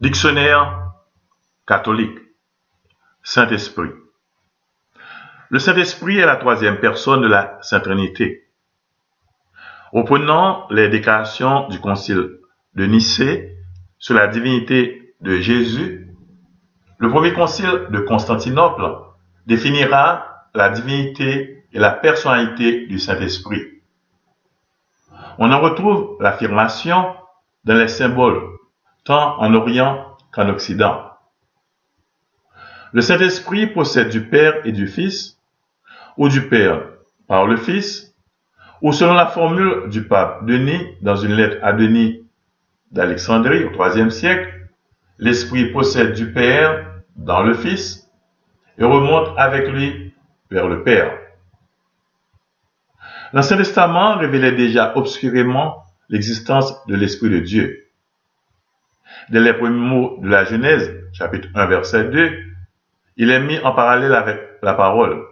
Dictionnaire catholique. Saint-Esprit. Le Saint-Esprit est la troisième personne de la Sainte Trinité. Reprenant les déclarations du Concile de Nicée sur la divinité de Jésus, le premier concile de Constantinople définira la divinité et la personnalité du Saint-Esprit. On en retrouve l'affirmation dans les symboles, tant en Orient qu'en Occident. Le Saint-Esprit procède du Père et du Fils, ou du Père par le Fils, ou selon la formule du pape Denis dans une lettre à Denis d'Alexandrie au IIIe siècle, l'Esprit procède du Père dans le Fils et remonte avec lui vers le Père. L'Ancien Testament révélait déjà obscurément l'existence de l'Esprit de Dieu. Dès les premiers mots de la Genèse, chapitre 1, verset 2, il est mis en parallèle avec la parole.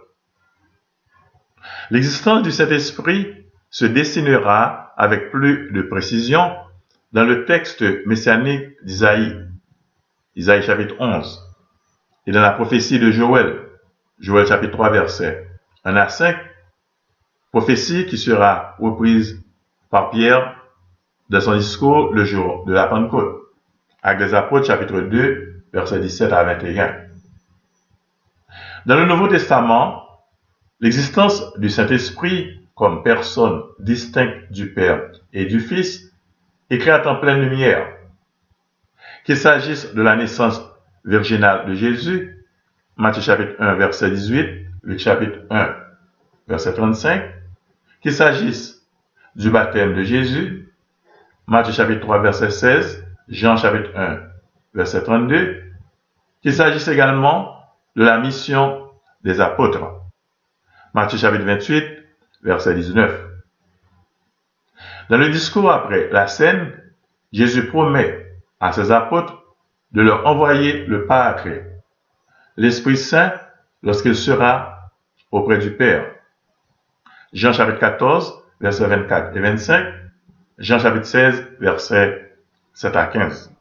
L'existence du Saint-Esprit se dessinera avec plus de précision dans le texte messianique d'Isaïe, Isaïe chapitre 11, et dans la prophétie de Joël, Joël chapitre 3, verset 1 à 5, prophétie qui sera reprise par Pierre dans son discours le jour de la Pentecôte, Actes des Apôtres chapitre 2, verset 17 à 21. Dans le Nouveau Testament, l'existence du Saint-Esprit comme personne distincte du Père et du Fils est créée en pleine lumière. Qu'il s'agisse de la naissance virginale de Jésus, Matthieu chapitre 1, verset 18, Luc chapitre 1, verset 35, qu'il s'agisse du baptême de Jésus, Matthieu chapitre 3, verset 16, Jean chapitre 1, verset 32, qu'il s'agisse également de la mission des apôtres, Matthieu chapitre 28, verset 19. Dans le discours après la scène, Jésus promet à ses apôtres de leur envoyer le Paraclet, l'Esprit Saint, lorsqu'il sera auprès du Père. Jean chapitre 14, versets 24 et 25, Jean chapitre 16, versets 7 à 15.